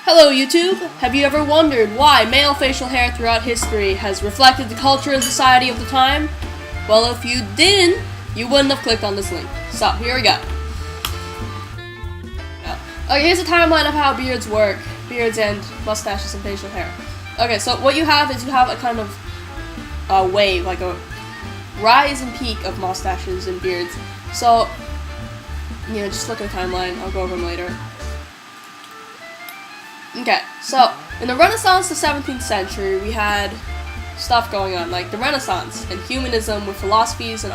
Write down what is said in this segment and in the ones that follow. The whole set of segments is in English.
Hello YouTube! Have you ever wondered why male facial hair throughout history has reflected the culture and society of the time? Well, if you didn't, you wouldn't have clicked on this link. So, here we go. Okay, here's a timeline of how beards work. Beards and mustaches and facial hair. Okay, so what you have is you have a kind of wave, like a rise and peak of mustaches and beards. So, just look at the timeline. I'll go over them later. Okay, so in the Renaissance, the 17th century, we had stuff going on, like the Renaissance and humanism with philosophers and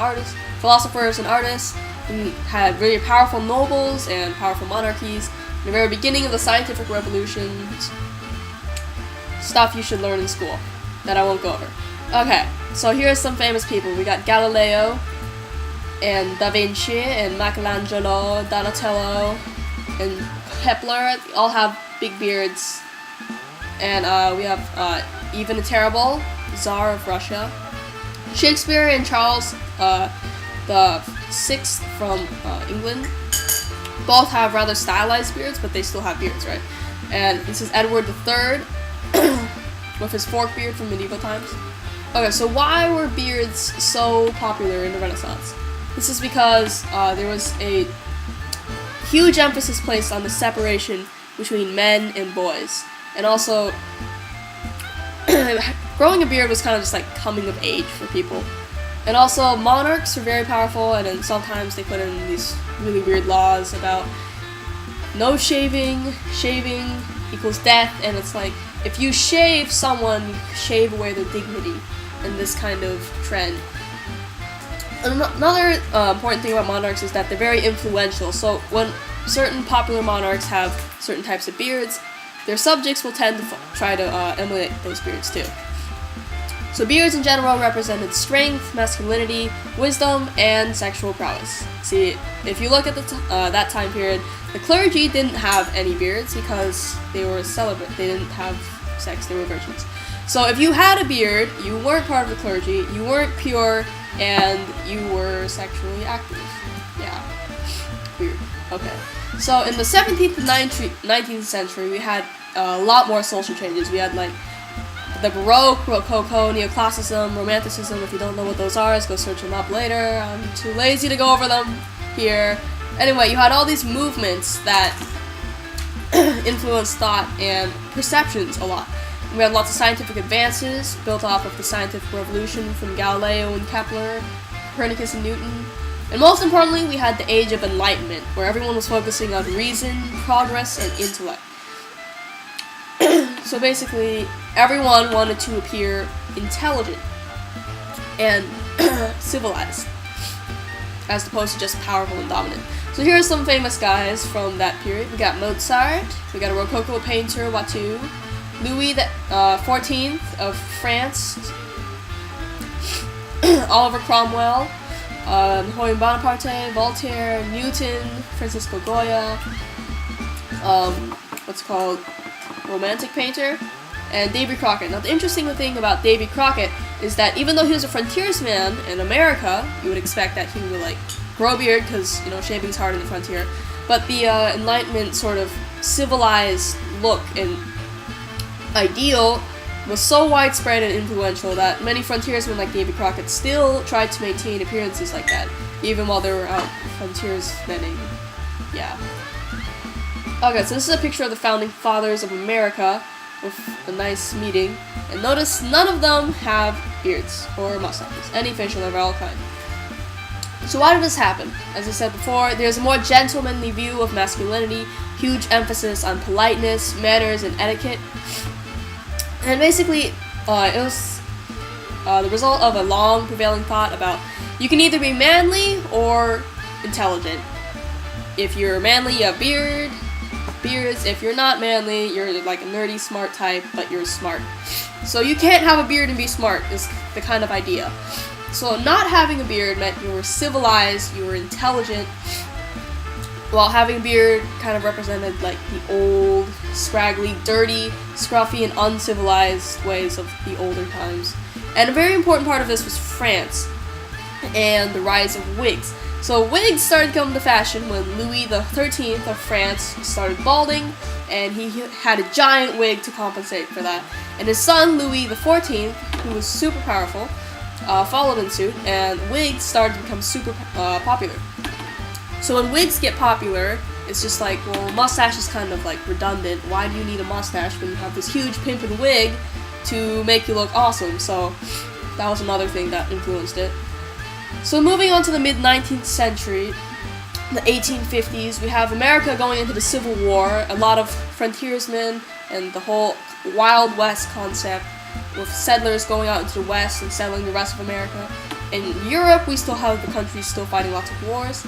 artists. We had really powerful nobles and powerful monarchies. In the very beginning of the scientific revolutions, stuff you should learn in school that I won't go over. Okay, so here's some famous people. We got Galileo and Da Vinci and Michelangelo, Donatello, and Kepler. They all have big beards. And we have Ivan the Terrible, Tsar of Russia. Shakespeare and Charles the Sixth from England. Both have rather stylized beards, but they still have beards, right? And this is Edward III with his fork beard from medieval times. Okay, so why were beards so popular in the Renaissance? This is because there was a huge emphasis placed on the separation between men and boys. And also, growing a beard was kind of just like coming of age for people. And also, monarchs were very powerful, and then sometimes they put in these really weird laws about no shaving, shaving equals death, and it's like, if you shave someone, you shave away their dignity, and this kind of trend. Another important thing about monarchs is that they're very influential, so when certain popular monarchs have certain types of beards, their subjects will tend to try to emulate those beards too. So beards in general represented strength, masculinity, wisdom, and sexual prowess. See, if you look at that time period, the clergy didn't have any beards because they were celibate. They didn't have sex, they were virgins. So if you had a beard, you weren't part of the clergy, you weren't pure, and you were sexually active. Yeah. Weird. Okay. So in the 17th and 19th century, we had a lot more social changes. We had like the Baroque, Rococo, Neoclassicism, Romanticism. If you don't know what those are, go search them up later. I'm too lazy to go over them here. Anyway, you had all these movements that influenced thought and perceptions a lot. We had lots of scientific advances built off of the scientific revolution from Galileo and Kepler, Copernicus and Newton. And most importantly, we had the Age of Enlightenment, where everyone was focusing on reason, progress, and intellect. So basically, everyone wanted to appear intelligent and civilized, as opposed to just powerful and dominant. So here are some famous guys from that period. We got Mozart, we got a Rococo painter, Watteau, Louis the 14th of France, Oliver Cromwell, Napoleon Bonaparte, Voltaire, Newton, Francisco Goya, what's called romantic painter, and Davy Crockett. Now the interesting thing about Davy Crockett is that even though he was a frontiersman in America, you would expect that he would like grow a beard because shaving's hard in the frontier. But the Enlightenment sort of civilized look and ideal was so widespread and influential that many frontiersmen like Davy Crockett still tried to maintain appearances like that, even while they were out frontiersmenning. Yeah. Okay, so this is a picture of the founding fathers of America with a nice meeting, and notice none of them have beards or mustaches, any facial hair of all kind. So why did this happen? As I said before, there's a more gentlemanly view of masculinity, huge emphasis on politeness, manners, and etiquette. And basically, it was the result of a long prevailing thought about you can either be manly or intelligent. If you're manly, you have beards. If you're not manly, you're like a nerdy, smart type, but you're smart. So you can't have a beard and be smart is the kind of idea. So not having a beard meant you were civilized, you were intelligent, while having a beard kind of represented like the old, scraggly, dirty, scruffy, and uncivilized ways of the older times. And a very important part of this was France and the rise of wigs. So wigs started coming to fashion when Louis the 13th of France started balding, and he had a giant wig to compensate for that. And his son, Louis XIV, who was super powerful, followed in suit, and wigs started to become super popular. So when wigs get popular, it's just like, well, mustache is kind of like redundant. Why do you need a mustache when you have this huge pimpin' wig to make you look awesome? So that was another thing that influenced it. So moving on to the mid-19th century, the 1850s, we have America going into the Civil War, a lot of frontiersmen, and the whole Wild West concept, with settlers going out into the West and settling the rest of America. In Europe, we still have the countries still fighting lots of wars.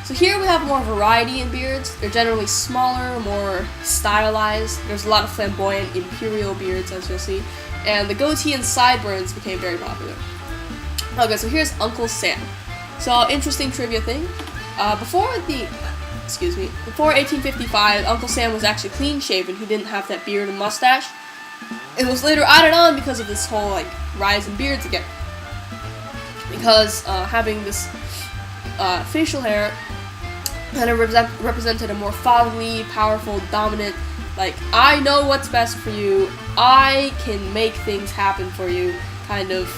So here we have more variety in beards. They're generally smaller, more stylized. There's a lot of flamboyant imperial beards, as you'll see. And the goatee and sideburns became very popular. Okay, so here's Uncle Sam. So, interesting trivia thing. Before 1855, Uncle Sam was actually clean-shaven. He didn't have that beard and mustache. It was later added on because of this whole, like, rise in beards again. Because having this facial hair kind of represented a more fatherly, powerful, dominant, like, I know what's best for you, I can make things happen for you kind of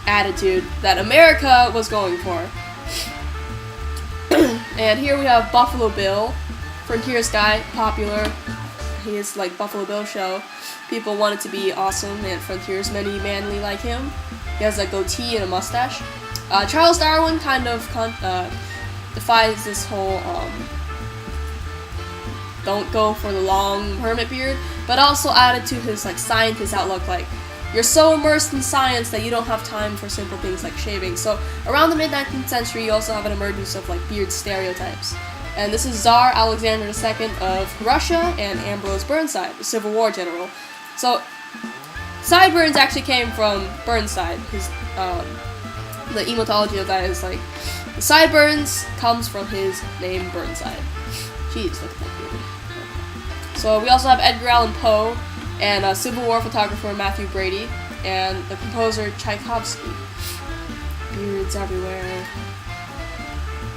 attitude that America was going for. And here we have Buffalo Bill, frontiersman guy, popular. He is like Buffalo Bill show. People wanted to be awesome and frontiersmen manly like him. He has a goatee and a mustache. Charles Darwin kind of defies this whole don't go for the long hermit beard, but also added to his like scientist outlook, like you're so immersed in science that you don't have time for simple things like shaving. So around the mid-19th century, you also have an emergence of like beard stereotypes. And this is Tsar Alexander II of Russia and Ambrose Burnside, the Civil War general. So sideburns actually came from Burnside. The etymology of that is like the sideburns comes from his name Burnside. Jeez, look at that beard. So we also have Edgar Allan Poe and Civil War photographer Matthew Brady and the composer Tchaikovsky. Beards everywhere.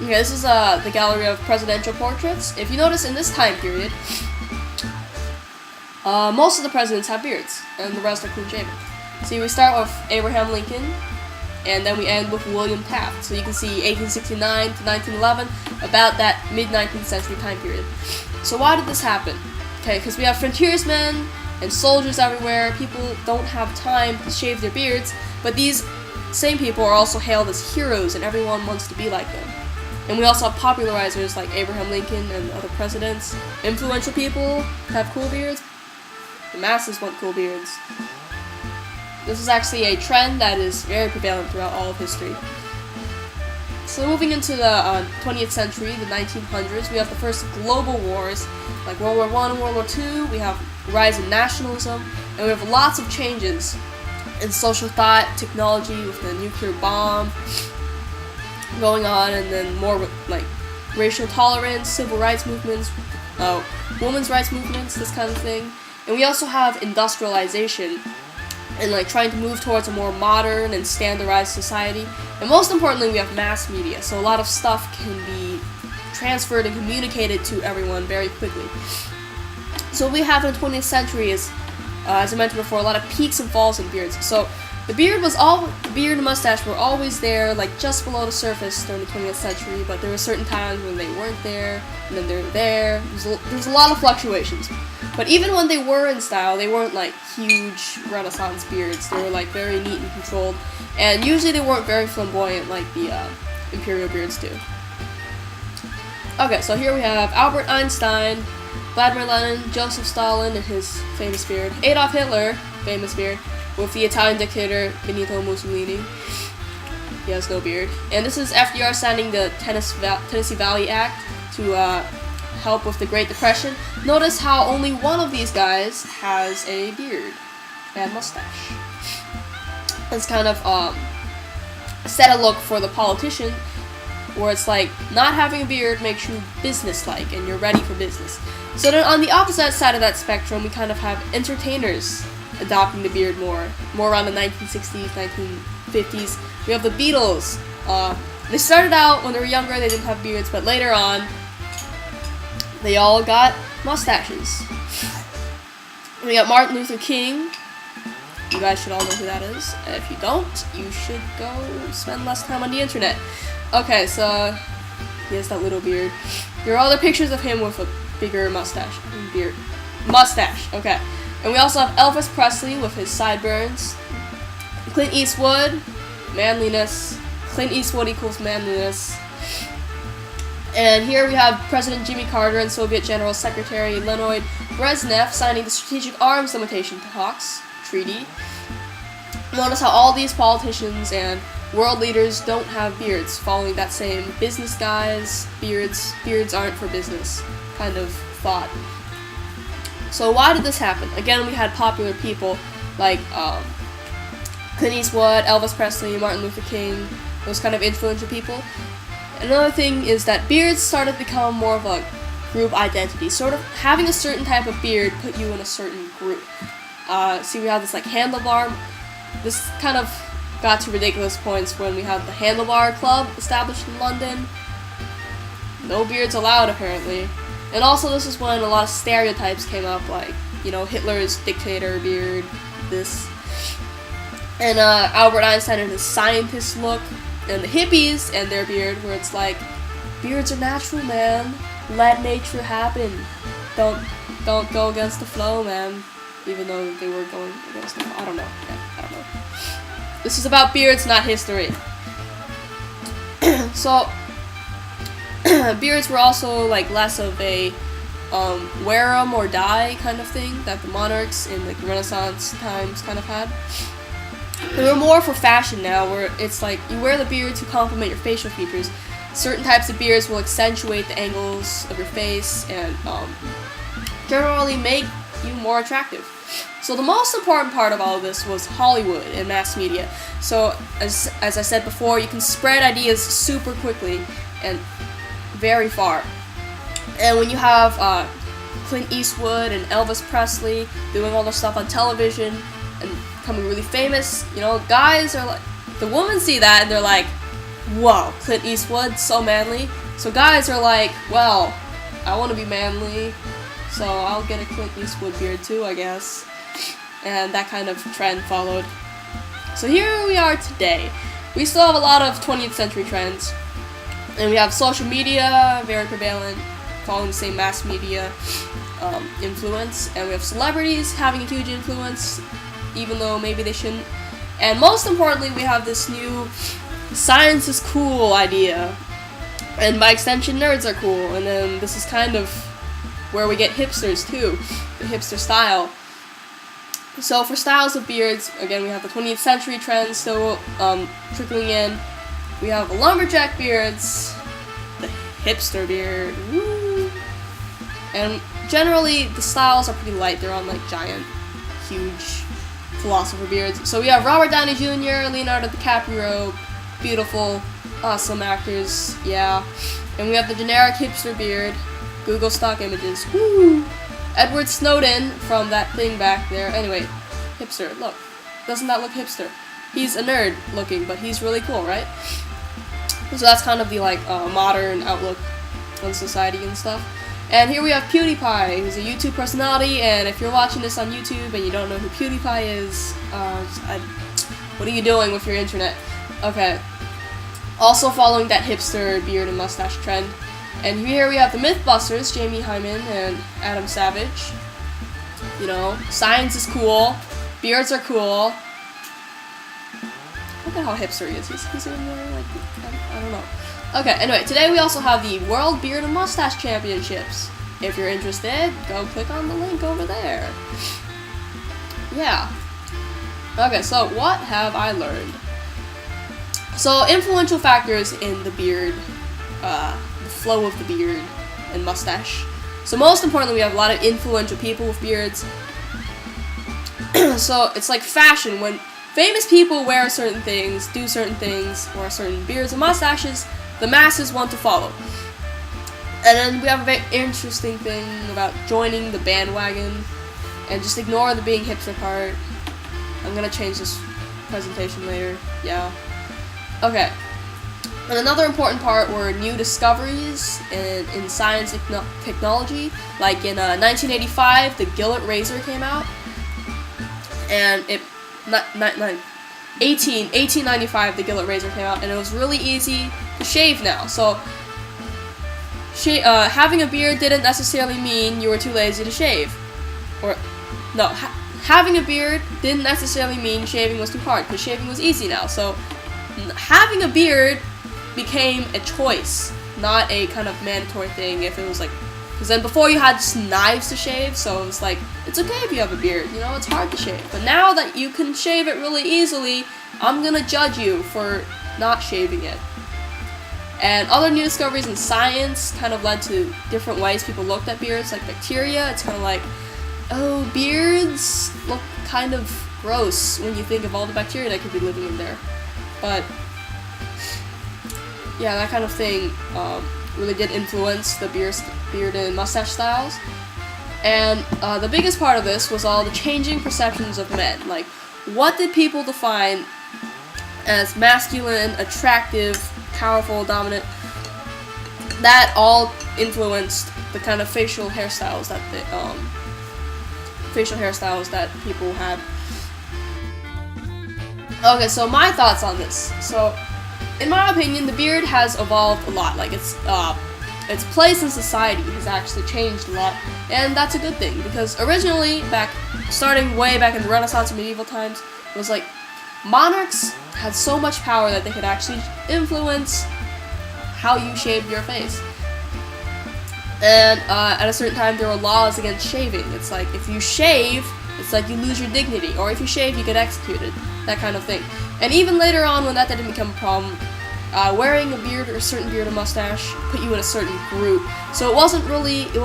Okay, this is the gallery of presidential portraits. If you notice in this time period, most of the presidents have beards, and the rest are clean-shaven. See, we start with Abraham Lincoln, and then we end with William Taft. So you can see 1869 to 1911, about that mid-19th century time period. So why did this happen? Okay, because we have frontiersmen and soldiers everywhere. People don't have time to shave their beards, but these same people are also hailed as heroes, and everyone wants to be like them. And we also have popularizers like Abraham Lincoln and other presidents. Influential people have cool beards. The masses want cool beards. This is actually a trend that is very prevalent throughout all of history. So moving into the 20th century, the 1900s, we have the first global wars, like World War I and World War II. We have the rise in nationalism, and we have lots of changes in social thought, technology with the nuclear bomb going on, and then more like racial tolerance, civil rights movements, women's rights movements, this kind of thing. And we also have industrialization and like trying to move towards a more modern and standardized society. And most importantly, we have mass media, so a lot of stuff can be transferred and communicated to everyone very quickly. So what we have in the 20th century is, as I mentioned before, a lot of peaks and falls in beards. So the beard and mustache were always there, like just below the surface during the 20th century, but there were certain times when they weren't there, and then they're there. There's a lot of fluctuations. But even when they were in style, they weren't like huge Renaissance beards. They were like very neat and controlled, and usually they weren't very flamboyant like the imperial beards do. Okay, so here we have Albert Einstein, Vladimir Lenin, Joseph Stalin and his famous beard, Adolf Hitler, famous beard, with the Italian dictator Benito Mussolini. He has no beard. And this is FDR signing the Tennessee Valley Act to help with the Great Depression. Notice how only one of these guys has a beard and mustache. It's kind of set a look for the politician, where it's like not having a beard makes you business-like and you're ready for business. So then on the opposite side of that spectrum, we kind of have entertainers adopting the beard more around the 1960s, 1950s. We have the Beatles. They started out when they were younger, they didn't have beards, but later on, they all got mustaches. We got Martin Luther King. You guys should all know who that is. If you don't, you should go spend less time on the internet. Okay, so he has that little beard. There are other pictures of him with a bigger mustache. Beard. Mustache, okay. And we also have Elvis Presley with his sideburns. Clint Eastwood, manliness. Clint Eastwood equals manliness. And here we have President Jimmy Carter and Soviet General Secretary Leonid Brezhnev signing the Strategic Arms Limitation Talks Treaty. Notice how all these politicians and world leaders don't have beards, following that same business guys, beards aren't for business kind of thought. So why did this happen? Again, we had popular people like Clint Eastwood, Elvis Presley, Martin Luther King, those kind of influential people. Another thing is that beards started to become more of a group identity. Sort of having a certain type of beard put you in a certain group. See, we have this like handlebar. This kind of got to ridiculous points when we had the Handlebar Club established in London. No beards allowed, apparently. And also this is when a lot of stereotypes came up, like, you know, Hitler's dictator beard, this. And Albert Einstein and his scientist look. And the hippies and their beard, where it's like, beards are natural, man. Let nature happen. Don't go against the flow, man. Even though they were going against the flow. I don't know. Yeah, I don't know. This is about beards, not history. So, beards were also like less of a wear 'em or die kind of thing that the monarchs in like Renaissance times kind of had. They were more for fashion now, where it's like you wear the beard to complement your facial features. Certain types of beards will accentuate the angles of your face and generally make you more attractive. So the most important part of all of this was Hollywood and mass media. So as I said before, you can spread ideas super quickly and very far. And when you have Clint Eastwood and Elvis Presley doing all their stuff on television and becoming really famous, you know, guys are like, the women see that and they're like, whoa, Clint Eastwood, so manly. So guys are like, well, I want to be manly, so I'll get a Clint Eastwood beard too, I guess. And that kind of trend followed. So here we are today. We still have a lot of 20th century trends. And we have social media, very prevalent, following the same mass media influence. And we have celebrities having a huge influence, even though maybe they shouldn't. And most importantly, we have this new science is cool idea. And by extension, nerds are cool. And then this is kind of where we get hipsters too, the hipster style. So for styles of beards, again, we have the 20th century trends still trickling in. We have lumberjack beards, the hipster beard, woo! And generally the styles are pretty light. They're on like giant, huge philosopher beards. So we have Robert Downey Jr., Leonardo DiCaprio, beautiful, awesome actors, yeah. And we have the generic hipster beard, Google stock images, woo! Edward Snowden from that thing back there. Anyway, hipster, look. Doesn't that look hipster? He's a nerd looking, but he's really cool, right? So that's kind of the like modern outlook on society and stuff. And here we have PewDiePie, who's a YouTube personality, and if you're watching this on YouTube and you don't know who PewDiePie is, what are you doing with your internet? Okay. Also following that hipster beard and mustache trend. And here we have the Mythbusters, Jamie Hyman and Adam Savage. You know, science is cool, beards are cool. Look at how hipster he is. He's even more like, I don't know. Okay, anyway, today we also have the World Beard and Mustache Championships. If you're interested, go click on the link over there. Yeah. Okay, so what have I learned? So, influential factors in the beard, the flow of the beard and mustache. So most importantly, we have a lot of influential people with beards. So it's like fashion. When famous people wear certain things, do certain things, wear certain beards and mustaches, the masses want to follow. And then we have a very interesting thing about joining the bandwagon, and just ignore the being hipster part. I'm gonna change this presentation later, yeah. Okay. And another important part were new discoveries in science and technology. Like in 1985, the Gillette razor came out, and 1895, the Gillette razor came out, and it was really easy to shave now. So having a beard didn't necessarily mean you were too lazy to shave, or no, having a beard didn't necessarily mean shaving was too hard, because shaving was easy now. So having a beard became a choice, not a kind of mandatory thing. If it was like, because then before you had just knives to shave, so it was like, it's okay if you have a beard, you know, it's hard to shave. But now that you can shave it really easily, I'm gonna judge you for not shaving it. And other new discoveries in science kind of led to different ways people looked at beards, like bacteria. It's kind of like, oh, beards look kind of gross when you think of all the bacteria that could be living in there. But yeah, that kind of thing really did influence the beard and mustache styles. And the biggest part of this was all the changing perceptions of men. Like, what did people define as masculine, attractive, powerful, dominant? That all influenced the kind of facial hairstyles that people had. Okay, so my thoughts on this. So, in my opinion, the beard has evolved a lot. Like, its place in society has actually changed a lot, and that's a good thing, because originally, starting way back in the Renaissance and medieval times, it was like monarchs had so much power that they could actually influence how you shaved your face. And at a certain time, there were laws against shaving. It's like, if you shave, it's like you lose your dignity, or if you shave, you get executed, that kind of thing. And even later on, when that didn't become a problem, wearing a beard or a certain beard or mustache put you in a certain group. So it was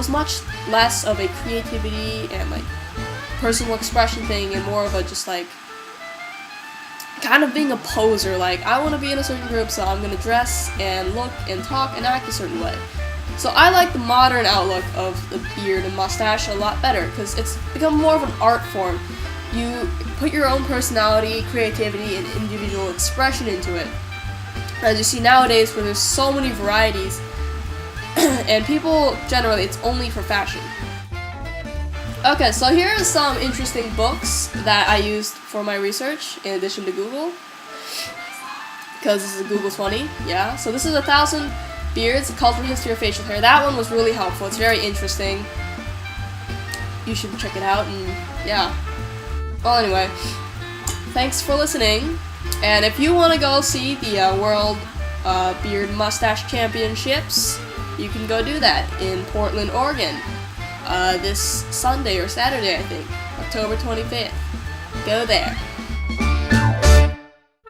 much less of a creativity and like personal expression thing, and more of a just like kind of being a poser. Like, I want to be in a certain group, so I'm gonna dress and look and talk and act a certain way. So I like the modern outlook of the beard and mustache a lot better, because it's become more of an art form. You put your own personality, creativity, and individual expression into it. As you see nowadays, where there's so many varieties, and people, generally, it's only for fashion. Okay, so here are some interesting books that I used for my research, in addition to Google. Because this is a Google 20, yeah. So this is 1,000 Beards, A Cultural History of Facial Hair. That one was really helpful. It's very interesting. You should check it out, and yeah. Well, anyway, thanks for listening. And if you want to go see the World Beard Mustache Championships, you can go do that in Portland, Oregon, this Sunday or Saturday, I think, October 25th. Go there.